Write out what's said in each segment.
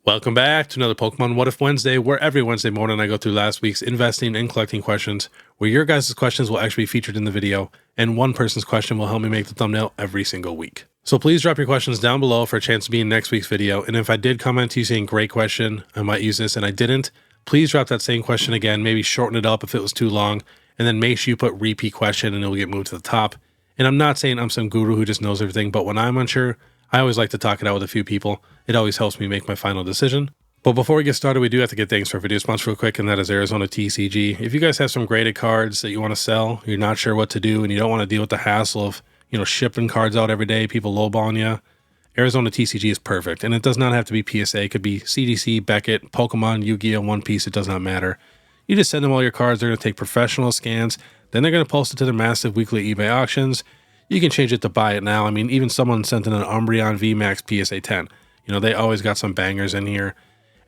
Welcome back to another Pokemon What If Wednesday, where every Wednesday morning I go through last week's investing and collecting questions, where your guys' questions will actually be featured in the video, and one person's question will help me make the thumbnail every single week. So please drop your questions down below for a chance to be in next week's video, and if I did comment to you saying great question, I might use this, and I didn't, please drop that same question again, maybe shorten it up if it was too long, and then make sure you put repeat question and it will get moved to the top. And I'm not saying I'm some guru who just knows everything, but when I'm unsure, I always like to talk it out with a few people. It always helps me make my final decision. But before we get started, we do have to get thanks for our video sponsor real quick, and that is ARIZONATCG. If you guys have some graded cards that you want to sell, you're not sure what to do, and you don't want to deal with the hassle of, shipping cards out every day, people lowballing you, ARIZONATCG is perfect. And it does not have to be PSA. It could be CDC, Beckett, Pokemon, Yu-Gi-Oh!, One Piece. It does not matter. You just send them all your cards. They're going to take professional scans. Then they're going to post it to their massive weekly eBay auctions. You can change it to buy it now. I mean, even someone sent in an Sunbreon VMAX PSA 10. They always got some bangers in here.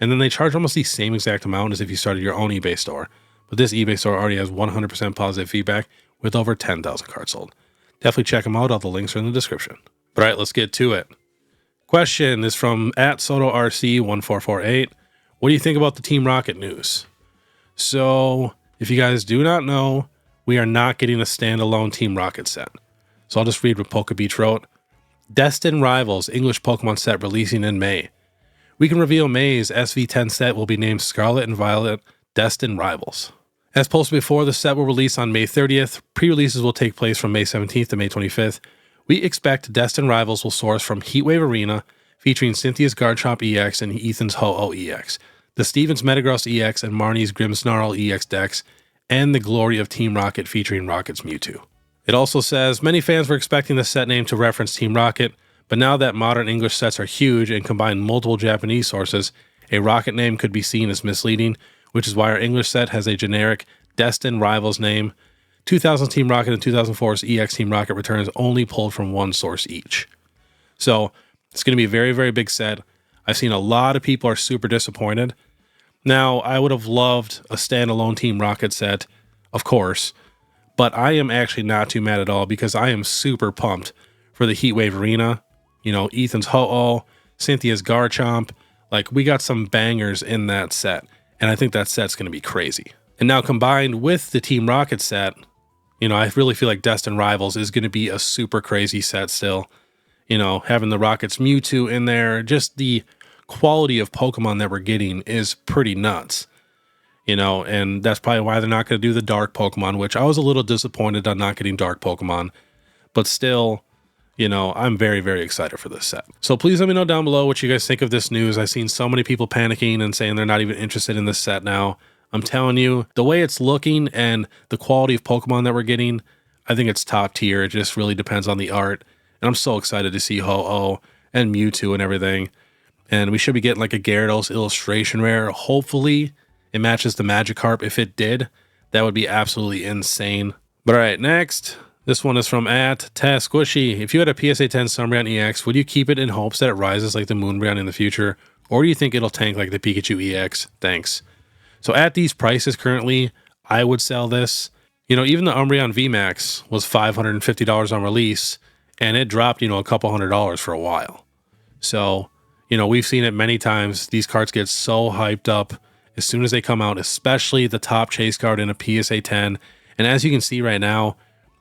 And then they charge almost the same exact amount as if you started your own eBay store. But this eBay store already has 100% positive feedback with over 10,000 cards sold. Definitely check them out. All the links are in the description. But all right, let's get to it. Question is from @SotoRC1448. What do you think about the Team Rocket news? So, if you guys do not know, we are not getting a standalone Team Rocket set. So I'll just read what PokeBeard wrote. Destined Rivals English Pokemon set releasing in May. We can reveal May's SV10 set will be named Scarlet and Violet Destined Rivals. As posted before, the set will release on May 30th. Pre-releases will take place from May 17th to May 25th. We expect Destined Rivals will source from Heatwave Arena, featuring Cynthia's Garchomp EX and Ethan's Ho-Oh EX, the Steven's Metagross EX and Marnie's Grimmsnarl EX decks, and the Glory of Team Rocket featuring Rocket's Mewtwo. It also says, many fans were expecting the set name to reference Team Rocket, but now that modern English sets are huge and combine multiple Japanese sources, a Rocket name could be seen as misleading, which is why our English set has a generic Destined Rivals name. 2000 Team Rocket and 2004's EX Team Rocket returns only pulled from one source each. So, it's going to be a very, very big set. I've seen a lot of people are super disappointed. Now, I would have loved a standalone Team Rocket set, of course, but I am actually not too mad at all because I am super pumped for the Heatwave Arena. Ethan's Ho-Oh, Cynthia's Garchomp. Like, we got some bangers in that set, and I think that set's going to be crazy. And now combined with the Team Rocket set, I really feel like Destined Rivals is going to be a super crazy set still. Having the Rocket's Mewtwo in there, just the quality of Pokemon that we're getting is pretty nuts. And that's probably why they're not going to do the dark Pokemon, which I was a little disappointed on not getting dark Pokemon. But still, I'm very, very excited for this set. So please let me know down below what you guys think of this news. I've seen so many people panicking and saying they're not even interested in this set now. I'm telling you, the way it's looking and the quality of Pokemon that we're getting, I think it's top tier. It just really depends on the art. And I'm so excited to see Ho-Oh and Mewtwo and everything. And we should be getting like a Gyarados illustration rare. Hopefully it matches the Magikarp. If it did, that would be absolutely insane. But all right, next. This one is from @TaSquishy. If you had a PSA 10 Sunbreon EX, would you keep it in hopes that it rises like the Moonbreon in the future? Or do you think it'll tank like the Pikachu EX? Thanks. So at these prices currently, I would sell this. Even the Umbreon VMAX was $550 on release, and it dropped, a couple $100 for a while. So, we've seen it many times. These cards get so hyped up as soon as they come out, especially the top chase card in a PSA 10. And as you can see right now,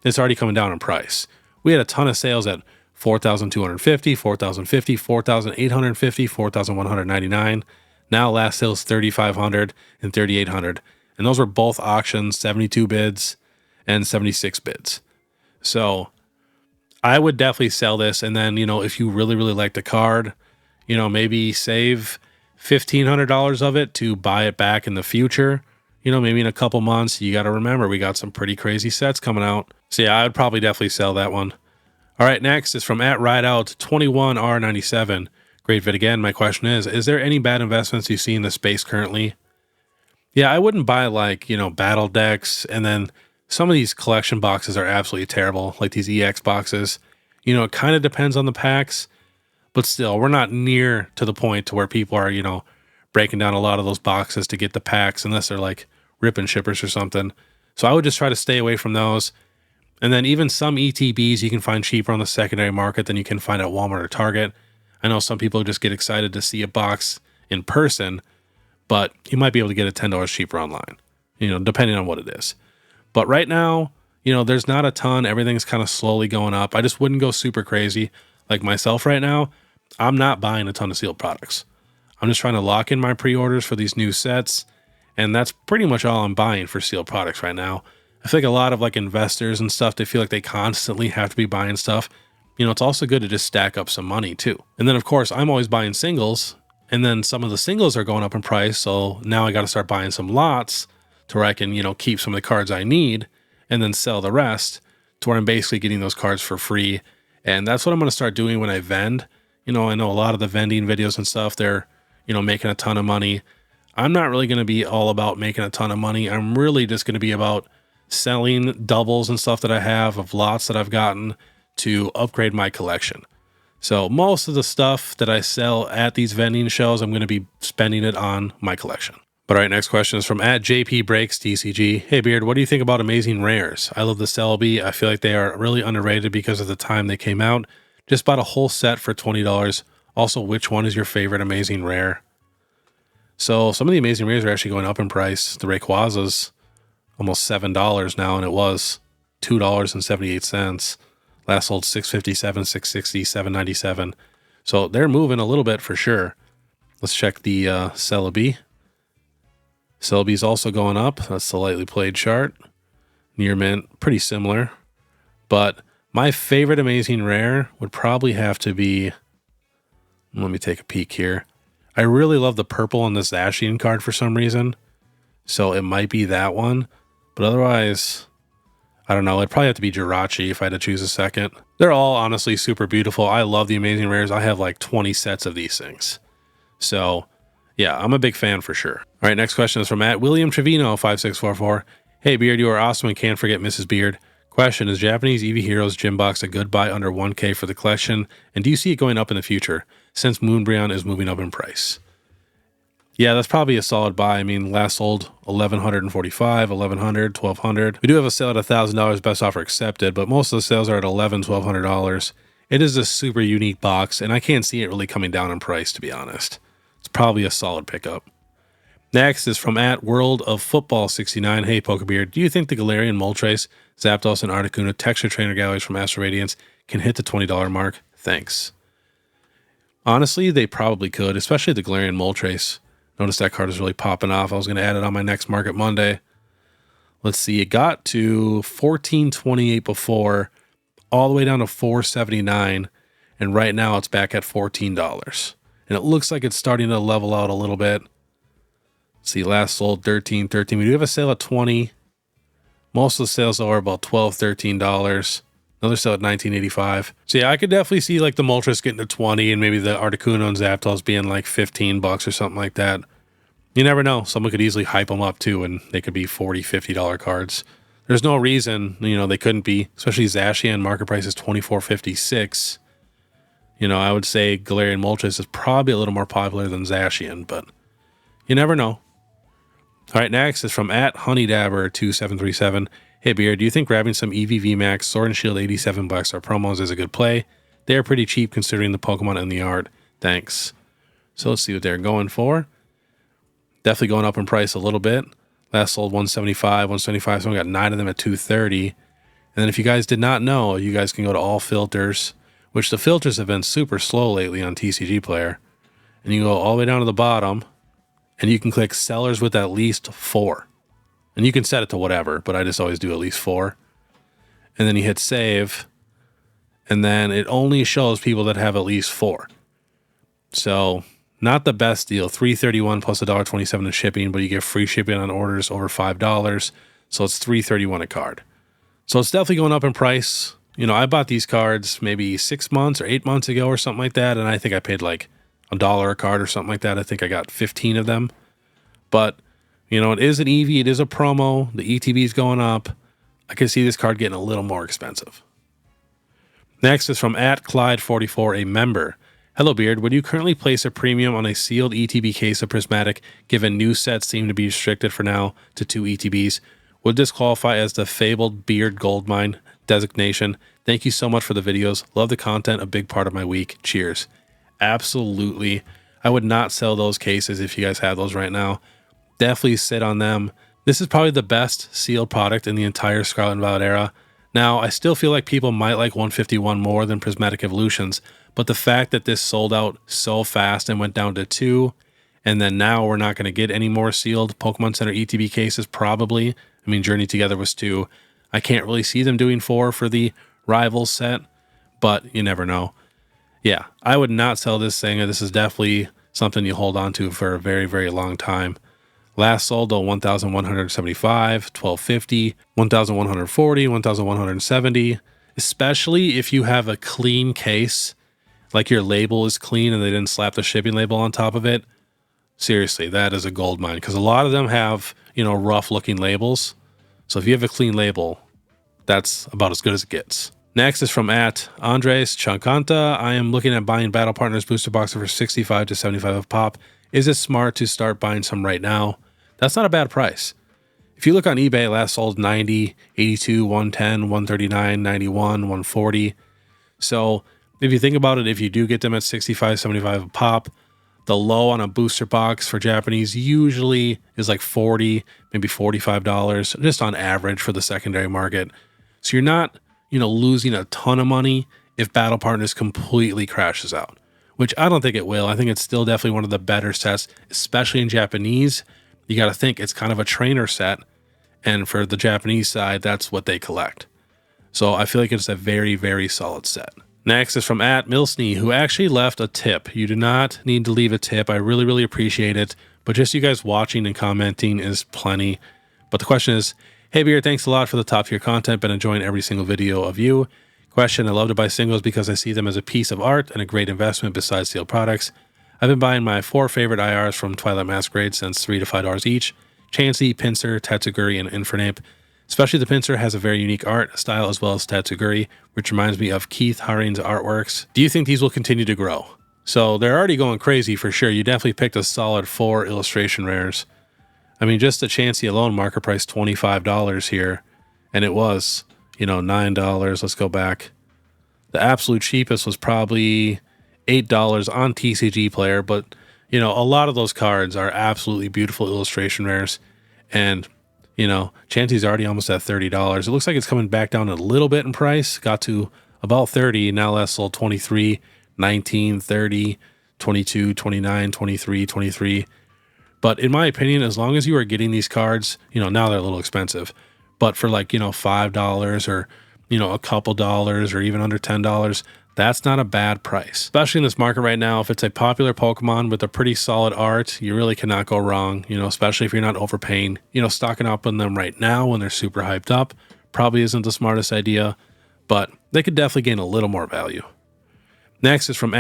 it's already coming down in price. We had a ton of sales at $4,250, $4,050, $4,850, $4,199. Now last sale is $3,500 and $3,800. And those were both auctions, 72 bids and 76 bids. So I would definitely sell this. And then, if you really, really like the card, maybe save $1,500 of it to buy it back in the future. Maybe in a couple months. You got to remember, we got some pretty crazy sets coming out. So yeah, I would probably definitely sell that one. All right, next is from @RideOut21R97. Great vid again. My question is there any bad investments you see in the space currently? Yeah, I wouldn't buy battle decks, and then some of these collection boxes are absolutely terrible, like these EX boxes. It kind of depends on the packs, but still, we're not near to the point to where people are, breaking down a lot of those boxes to get the packs, unless they're like ripping shippers or something. So I would just try to stay away from those. And then even some ETBs you can find cheaper on the secondary market than you can find at Walmart or Target. I know some people just get excited to see a box in person, but you might be able to get it $10 cheaper online, you know, depending on what it is. But right now, you know, there's not a ton. Everything's kind of slowly going up. I just wouldn't go super crazy. Like myself right now, I'm not buying a ton of sealed products. I'm just trying to lock in my pre-orders for these new sets, and that's pretty much all I'm buying for sealed products right now. I feel like a lot of like investors and stuff, they feel like they constantly have to be buying stuff. You know, it's also good to just stack up some money too. And then of course, I'm always buying singles, and then some of the singles are going up in price. So now I got to start buying some lots to where I can, you know, keep some of the cards I need and then sell the rest to where I'm basically getting those cards for free. And that's what I'm going to start doing when I vend. You know, I know a lot of the vending videos and stuff, they're, you know, making a ton of money. I'm not really going to be all about making a ton of money. I'm really just going to be about selling doubles and stuff that I have of lots that I've gotten to upgrade my collection. So most of the stuff that I sell at these vending shows, I'm going to be spending it on my collection. But all right, next question is from @JPBreaksTCG. Hey Beard, what do you think about amazing rares? I love the Celebi. I feel like they are really underrated because of the time they came out. Just bought a whole set for $20. Also, which one is your favorite amazing rare? So some of the amazing rares are actually going up in price. The Rayquaza's almost $7 now, and it was $2.78. Last sold $6.57, $6.60, $7.97. So they're moving a little bit for sure. Let's check the Celebi. Celebi's also going up. That's the lightly played chart. Near mint, pretty similar. But my favorite amazing rare would probably have to be, let me take a peek here. I really love the purple on the Zacian card for some reason. So it might be that one. But otherwise, I don't know. It'd probably have to be Jirachi if I had to choose a second. They're all honestly super beautiful. I love the amazing rares. I have like 20 sets of these things. So yeah, I'm a big fan for sure. All right, next question is from @WilliamTrevino5644. Hey Beard, you are awesome and can't forget Mrs. Beard. Question, is Japanese Eevee Heroes gym box a good buy under 1K for the collection? And do you see it going up in the future since Moonbreon is moving up in price? Yeah, that's probably a solid buy. I mean, last sold $1,145, $1,100, $1,200. We do have a sale at $1,000, best offer accepted, but most of the sales are at $1,100, $1,200. It is a super unique box, and I can't see it really coming down in price, to be honest. It's probably a solid pickup. Next is from @WorldOfFootball69. Hey, PokeBeard, do you think the Galarian, Moltres, Zapdos, and Articuno texture trainer galleries from Astral Radiance can hit the $20 mark? Thanks. Honestly, they probably could, especially the Galarian Moltres. Notice that card is really popping off. I was going to add it on my next Market Monday. Let's see. It got to $14.28 before, all the way down to $4.79. And right now it's back at $14. And it looks like it's starting to level out a little bit. Let's see, last sold $13.13. We do have a sale at $20. Most of the sales are about $12, $13. Another sale at $19.85. So yeah, I could definitely see like the Moltres getting to 20 and maybe the Articuno and Zapdos being like $15 or something like that. You never know. Someone could easily hype them up too, and they could be $40, $50 cards. There's no reason, you know, they couldn't be, especially Zacian market price is $24.56. You know, I would say Galarian Moltres is probably a little more popular than Zacian, but you never know. All right, next is from @HoneyDabber2737. Hey Beard, do you think grabbing some Eevee VMAX Sword and Shield 87 Black Star promos is a good play? They are pretty cheap considering the Pokemon and the art. Thanks. So let's see what they're going for. Definitely going up in price a little bit. Last sold $175, $175. So we got 9 of them at $230. And then if you guys did not know, you guys can go to all filters, which the filters have been super slow lately on TCG Player. And you go all the way down to the bottom, and you can click sellers with at least 4. And you can set it to whatever, but I just always do at least 4. And then you hit save, and then it only shows people that have at least 4. So not the best deal. $331 plus $1.27 in shipping, but you get free shipping on orders over $5. So it's $331 a card. So it's definitely going up in price. You know, I bought these cards maybe 6 months or 8 months ago or something like that, and I think I paid like $1 a card or something like that. I think I got 15 of them. But you know, it is an Eevee. It is a promo. The ETB is going up. I can see this card getting a little more expensive. Next is from @Clyde44, a member. Hello, Beard. Would you currently place a premium on a sealed ETB case of Prismatic, given new sets seem to be restricted for now to 2 ETBs? Would this qualify as the fabled Beard Goldmine designation? Thank you so much for the videos. Love the content. A big part of my week. Cheers. Absolutely. I would not sell those cases if you guys have those right now. Definitely sit on them. This is probably the best sealed product in the entire Scarlet and Violet era. Now, I still feel like people might like 151 more than Prismatic Evolutions, but the fact that this sold out so fast and went down to 2, and then now we're not going to get any more sealed Pokemon Center ETB cases, probably. I mean, Journey Together was 2. I can't really see them doing 4 for the Rivals set, but you never know. Yeah, I would not sell this thing. This is definitely something you hold on to for a very, very long time. Last sold though 1,175, 1,250, 1,140, 1,170, especially if you have a clean case, like your label is clean and they didn't slap the shipping label on top of it. Seriously, that is a gold mine, because a lot of them have, you know, rough looking labels. So if you have a clean label, that's about as good as it gets. Next is from @Andres Chancanta. I am looking at buying Battle Partners booster boxes for 65 to 75 of pop. Is it smart to start buying some right now? That's not a bad price. If you look on eBay, last sold 90, 82, 110, 139, 91, 140. So if you think about it, if you do get them at 65, 75 a pop, the low on a booster box for Japanese usually is like 40, maybe $45, just on average for the secondary market. So you're not, you know, losing a ton of money if Battle Partners completely crashes out, which I don't think it will. I think it's still definitely one of the better sets, especially in Japanese. You got to think it's kind of a trainer set, and for the Japanese side, that's what they collect. So I feel like it's a very, very solid set. Next is from @Milsney, who actually left a tip. You do not need to leave a tip. I really, really appreciate it, but just you guys watching and commenting is plenty. But the question is, hey Beard, thanks a lot for the top tier content. Been enjoying every single video of you. Question, I love to buy singles because I see them as a piece of art and a great investment besides sealed products. I've been buying my 4 favorite IRs from Twilight Masquerade since $3 to $5 each. Chansey, Pinsir, Tatsuguri, and Infernape. Especially the Pinsir has a very unique art style as well as Tatsuguri, which reminds me of Keith Haring's artworks. Do you think these will continue to grow? So they're already going crazy for sure. You definitely picked a solid 4 illustration rares. I mean, just the Chansey alone, market price $25 here. And it was, you know, $9. Let's go back. The absolute cheapest was probably $8 on TCG Player, but you know, a lot of those cards are absolutely beautiful illustration rares, and you know, Chansey's already almost at $30. It looks like it's coming back down a little bit in price. Got to about 30, now last sold 23, 19, 30, 22, 29, 23, 23. But in my opinion, as long as you are getting these cards, you know, now they're a little expensive, but for like, you know, $5 or, you know, a couple dollars or even under $10, that's not a bad price. Especially in this market right now, if it's a popular Pokemon with a pretty solid art, you really cannot go wrong, you know, especially if you're not overpaying. You know, stocking up on them right now when they're super hyped up probably isn't the smartest idea, but they could definitely gain a little more value. Next is from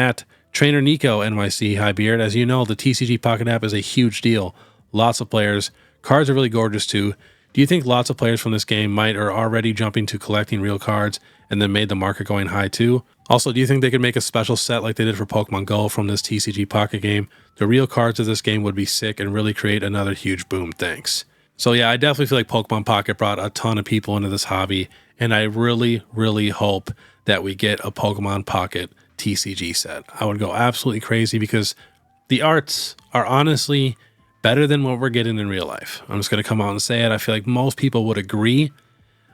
@Trainer Nico NYC. Hi Beard, as you know, the TCG Pocket app is a huge deal. Lots of players. Cards are really gorgeous too. Do you think lots of players from this game might or are already jumping to collecting real cards and then made the market going high too? Also, do you think they could make a special set like they did for Pokemon Go from this TCG Pocket game? The real cards of this game would be sick and really create another huge boom. Thanks. So yeah, I definitely feel like Pokemon Pocket brought a ton of people into this hobby, and I really, really hope that we get a Pokemon Pocket TCG set. I would go absolutely crazy because the arts are honestly better than what we're getting in real life. I'm just going to come out and say it. I feel like most people would agree.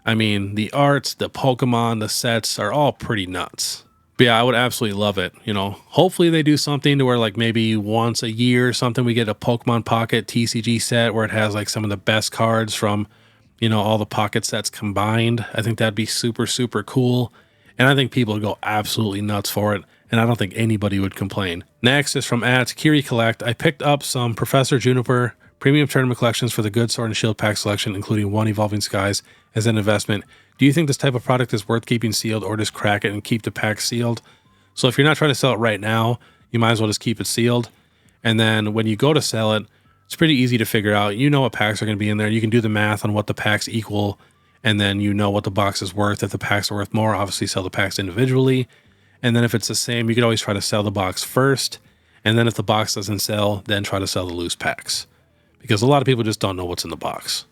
I mean, the arts, the Pokemon, the sets are all pretty nuts. But yeah, I would absolutely love it. You know, hopefully they do something to where like maybe once a year or something, we get a Pokemon Pocket TCG set where it has like some of the best cards from, you know, all the Pocket sets combined. I think that'd be super, super cool. And I think people would go absolutely nuts for it. And I don't think anybody would complain. Next is from @Kiri Collect. I picked up some Professor Juniper premium tournament collections for the Good Sword and Shield pack selection, including 1 Evolving Skies as an investment. Do you think this type of product is worth keeping sealed or just crack it and keep the pack sealed? So if you're not trying to sell it right now, you might as well just keep it sealed. And then when you go to sell it, it's pretty easy to figure out. You know what packs are going to be in there. You can do the math on what the packs equal, and then you know what the box is worth. If the packs are worth more, obviously sell the packs individually. And then if it's the same, you could always try to sell the box first. And then if the box doesn't sell, then try to sell the loose packs, because a lot of people just don't know what's in the box.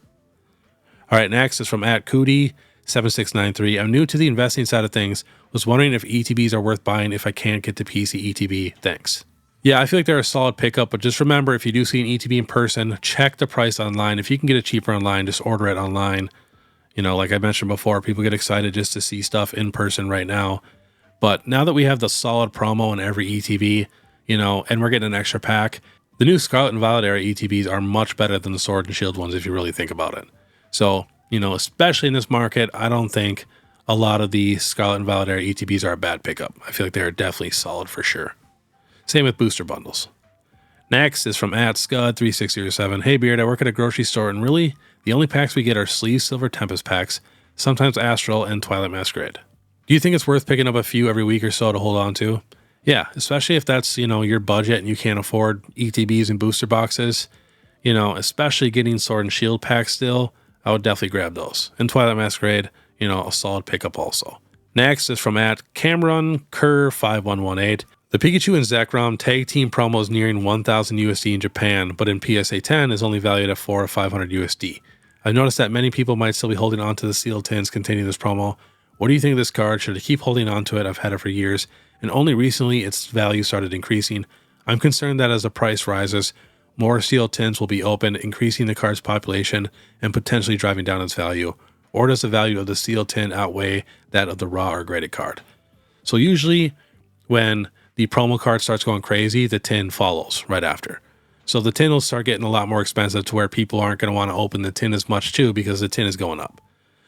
All right, next is from @Cootie7693. I'm new to the investing side of things. Was wondering if ETBs are worth buying if I can't get the PC ETB. Thanks. Yeah, I feel like they're a solid pickup, but just remember, if you do see an ETB in person, check the price online. If you can get it cheaper online, just order it online. You know, like I mentioned before, people get excited just to see stuff in person right now. But now that we have the solid promo in every ETB, you know, and we're getting an extra pack, the new Scarlet and Violet era ETBs are much better than the Sword and Shield ones if you really think about it. So, you know, especially in this market, I don't think a lot of the Scarlet and Violet era ETBs are a bad pickup. I feel like they're definitely solid for sure. Same with booster bundles. Next is from @Scud3607. Hey Beard, I work at a grocery store and really the only packs we get are Sleeve Silver Tempest packs, sometimes Astral and Twilight Masquerade. Do you think it's worth picking up a few every week or so to hold on to? Yeah, especially if that's, you know, your budget and you can't afford ETBs and booster boxes. You know, especially getting Sword and Shield packs still, I would definitely grab those. And Twilight Masquerade, you know, a solid pickup also. Next is from @CameronCurr5118. The Pikachu and Zekrom tag team promo is nearing 1,000 USD in Japan, but in PSA 10 is only valued at 400 or 500 USD. I've noticed that many people might still be holding on to the sealed tins containing this promo. What do you think of this card? Should I keep holding on to it? I've had it for years, and only recently its value started increasing. I'm concerned that as the price rises, more sealed tins will be opened, increasing the card's population and potentially driving down its value. Or does the value of the sealed tin outweigh that of the raw or graded card? So usually when the promo card starts going crazy, the tin follows right after. So the tin will start getting a lot more expensive to where people aren't going to want to open the tin as much too because the tin is going up.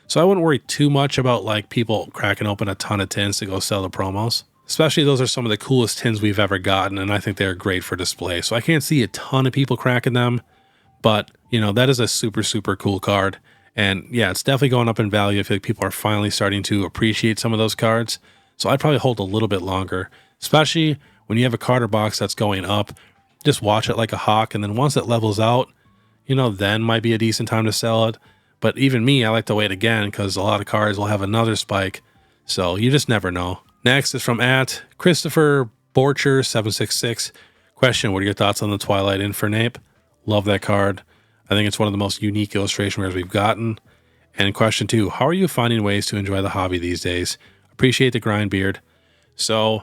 So I wouldn't worry too much about like people cracking open a ton of tins to go sell the promos. Especially those are some of the coolest tins we've ever gotten, and I think they're great for display. So I can't see a ton of people cracking them, but you know, that is a super, super cool card. And yeah, it's definitely going up in value. I feel like people are finally starting to appreciate some of those cards. So I'd probably hold a little bit longer, especially when you have a card box that's going up. Just watch it like a hawk, and then once it levels out, you know, then might be a decent time to sell it. But even me, I like to wait again because a lot of cards will have another spike. So you just never know. Next is from @ChristopherBorcher766. Question, what are your thoughts on the Twilight Infernape? Love that card. I think it's one of the most unique illustration rares we've gotten. And question 2, how are you finding ways to enjoy the hobby these days? Appreciate the grind, Beard. So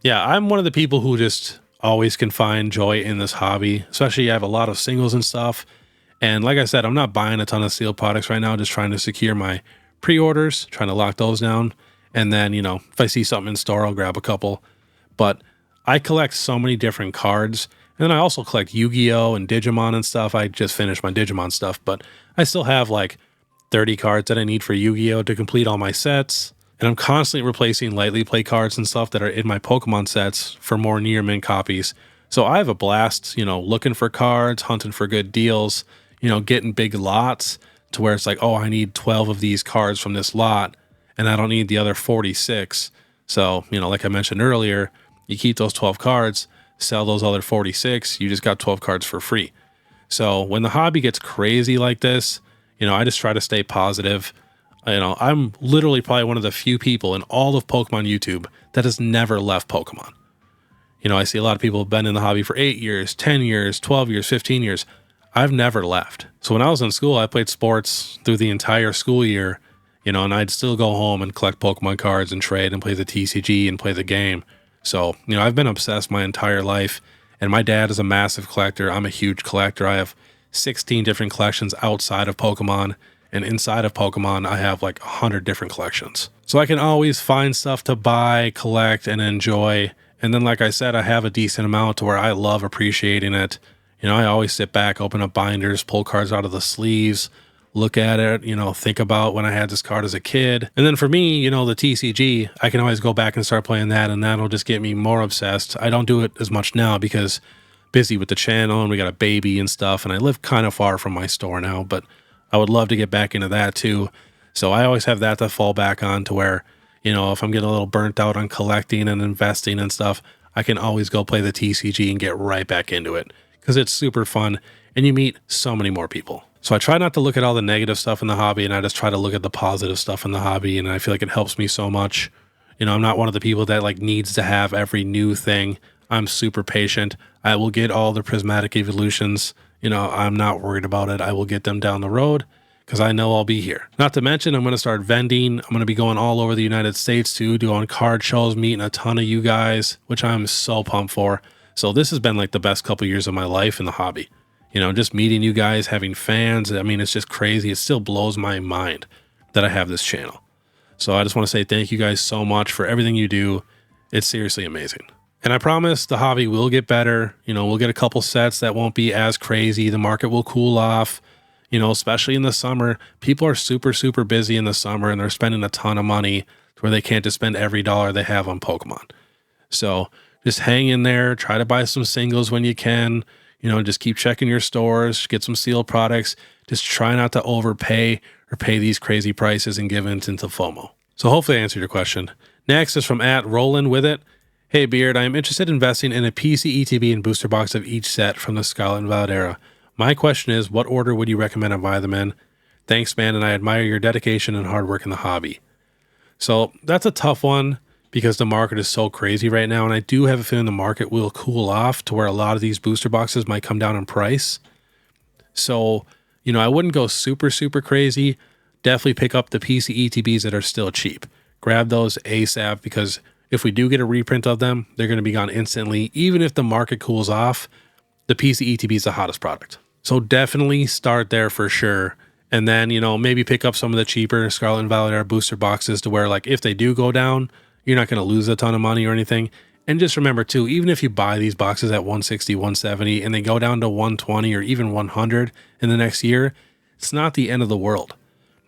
yeah, I'm one of the people who just always can find joy in this hobby, especially I have a lot of singles and stuff. And like I said, I'm not buying a ton of sealed products right now, just trying to secure my pre-orders, trying to lock those down. And then, you know, if I see something in store, I'll grab a couple. But I collect so many different cards. And then I also collect Yu-Gi-Oh! And Digimon and stuff. I just finished my Digimon stuff, but I still have like 30 cards that I need for Yu-Gi-Oh! To complete all my sets. And I'm constantly replacing lightly play cards and stuff that are in my Pokemon sets for more near mint copies. So I have a blast, you know, looking for cards, hunting for good deals, you know, getting big lots to where it's like, oh, I need 12 of these cards from this lot and I don't need the other 46. So, you know, like I mentioned earlier, you keep those 12 cards, sell those other 46, you just got 12 cards for free. So when the hobby gets crazy like this, you know, I just try to stay positive. You know, I'm literally probably one of the few people in all of Pokemon YouTube that has never left Pokemon. You know, I see a lot of people have been in the hobby for 8 years, 10 years, 12 years, 15 years. I've never left. So when I was in school, I played sports through the entire school year, you know, and I'd still go home and collect Pokemon cards and trade and play the TCG and play the game. So, you know, I've been obsessed my entire life, and my dad is a massive collector. I'm a huge collector. I have 16 different collections outside of Pokemon, and inside of Pokemon, I have like 100 different collections. So I can always find stuff to buy, collect, and enjoy. And then, like I said, I have a decent amount to where I love appreciating it. You know, I always sit back, open up binders, pull cards out of the sleeves, look at it, you know, think about when I had this card as a kid. And then for me, you know, the TCG, I can always go back and start playing that, and that'll just get me more obsessed. I don't do it as much now because busy with the channel and we got a baby and stuff, and I live kind of far from my store now, but I would love to get back into that too. So I always have that to fall back on to where, you know, if I'm getting a little burnt out on collecting and investing and stuff, I can always go play the TCG and get right back into it because it's super fun and you meet so many more people. So I try not to look at all the negative stuff in the hobby, and I just try to look at the positive stuff in the hobby, and I feel like it helps me so much. You know, I'm not one of the people that like needs to have every new thing. I'm super patient. I will get all the Prismatic Evolutions. You know, I'm not worried about it. I will get them down the road because I know I'll be here. Not to mention, I'm going to start vending. I'm going to be going all over the United States too, doing card shows, meeting a ton of you guys, which I'm so pumped for. So this has been like the best couple years of my life in the hobby. You know, just meeting you guys, having fans. I mean, it's just crazy. It still blows my mind that I have this channel. So I just want to say thank you guys so much for everything you do. It's seriously amazing. And I promise the hobby will get better. You know, we'll get a couple sets that won't be as crazy. The market will cool off, you know, especially in the summer. People are super, super busy in the summer and they're spending a ton of money to where they can't just spend every dollar they have on Pokemon. So just hang in there, try to buy some singles when you can, you know, just keep checking your stores, get some sealed products. Just try not to overpay or pay these crazy prices and give into FOMO. So hopefully I answered your question. Next is from @RollinWithIt. Hey Beard, I am interested in investing in a PC ETB and booster box of each set from the Scarlet and Violet era. My question is, what order would you recommend I buy them in? Thanks, man, and I admire your dedication and hard work in the hobby. So that's a tough one because the market is so crazy right now, and I do have a feeling the market will cool off to where a lot of these booster boxes might come down in price. So, you know, I wouldn't go super, super crazy. Definitely pick up the PC ETBs that are still cheap. Grab those ASAP because if we do get a reprint of them, they're going to be gone instantly. Even if the market cools off, the PC ETB is the hottest product. So definitely start there for sure. And then, you know, maybe pick up some of the cheaper Scarlet and Violet era booster boxes to where, like, if they do go down, you're not going to lose a ton of money or anything. And just remember too, even if you buy these boxes at 160, 170, and they go down to 120 or even 100 in the next year, it's not the end of the world.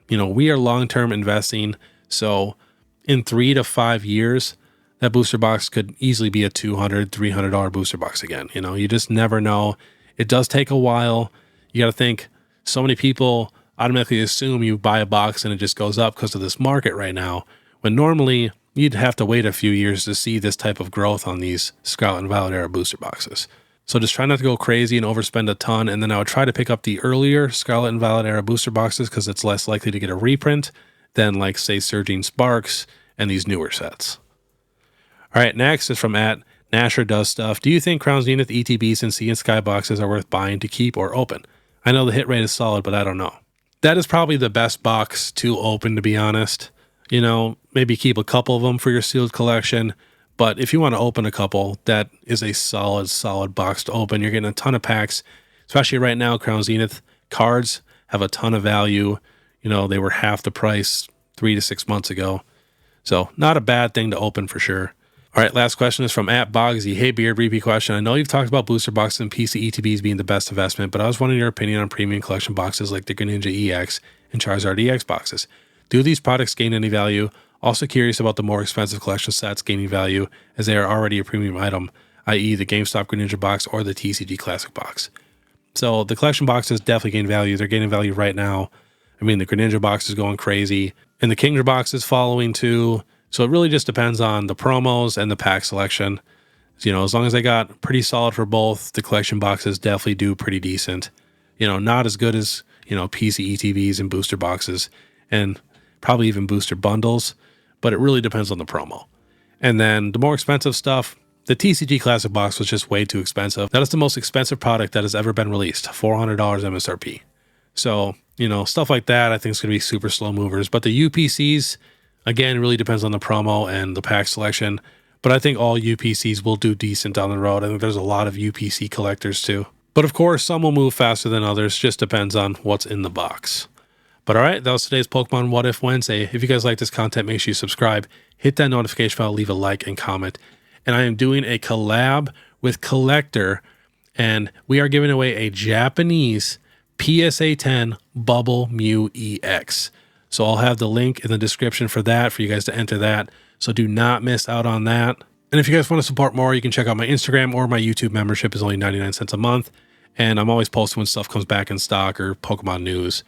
You know, we are long-term investing. So in 3 to 5 years, that booster box could easily be a $200, $300 booster box again. You know, you just never know. It does take a while. You got to think, so many people automatically assume you buy a box and it just goes up because of this market right now, when normally you'd have to wait a few years to see this type of growth on these Scarlet and Violet era booster boxes. So just try not to go crazy and overspend a ton. And then I would try to pick up the earlier Scarlet and Violet era booster boxes because it's less likely to get a reprint than, like, say, Surging Sparks and these newer sets. All right, next is from @NasherDoesStuff. Do you think Crown Zenith ETBs and Sea and Sky boxes are worth buying to keep or open? I know the hit rate is solid, but I don't know. That is probably the best box to open, to be honest. You know, maybe keep a couple of them for your sealed collection. But if you want to open a couple, that is a solid box to open. You're getting a ton of packs, especially right now. Crown Zenith cards have a ton of value. You know, they were half the price 3 to 6 months ago. So not a bad thing to open for sure. All right, last question is from @Bogsy. Hey Beard, repeat question. I know you've talked about booster boxes and PC ETBs being the best investment, but I was wondering your opinion on premium collection boxes like the Greninja EX and Charizard EX boxes. Do these products gain any value? Also curious about the more expensive collection sets gaining value as they are already a premium item, i.e. the GameStop Greninja box or the TCG Classic box. So the collection boxes definitely gain value. They're gaining value right now. I mean, the Greninja box is going crazy and the Kingdra box is following too. So it really just depends on the promos and the pack selection. You know, as long as they got pretty solid for both, the collection boxes definitely do pretty decent. You know, not as good as, you know, PC ETBs and booster boxes and probably even booster bundles, but it really depends on the promo. And then the more expensive stuff, the TCG Classic box was just way too expensive. That is the most expensive product that has ever been released, $400 MSRP. So, you know, stuff like that I think is going to be super slow movers. But the UPCs, again, really depends on the promo and the pack selection. But I think all UPCs will do decent down the road. I think there's a lot of UPC collectors too. But of course, some will move faster than others. Just depends on what's in the box. But all right, that was today's Pokemon What If Wednesday. If you guys like this content, make sure you subscribe, hit that notification bell, leave a like and comment. And I am doing a collab with Collectr, and we are giving away a Japanese PSA 10 Bubble Mew EX. So I'll have the link in the description for that, for you guys to enter that. So do not miss out on that. And if you guys want to support more, you can check out my Instagram or my YouTube membership is only 99 cents a month. And I'm always posting when stuff comes back in stock or Pokemon news.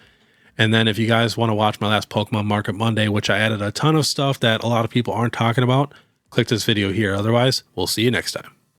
And then if you guys want to watch my last Pokemon Market Monday, which I added a ton of stuff that a lot of people aren't talking about, click this video here. Otherwise, we'll see you next time.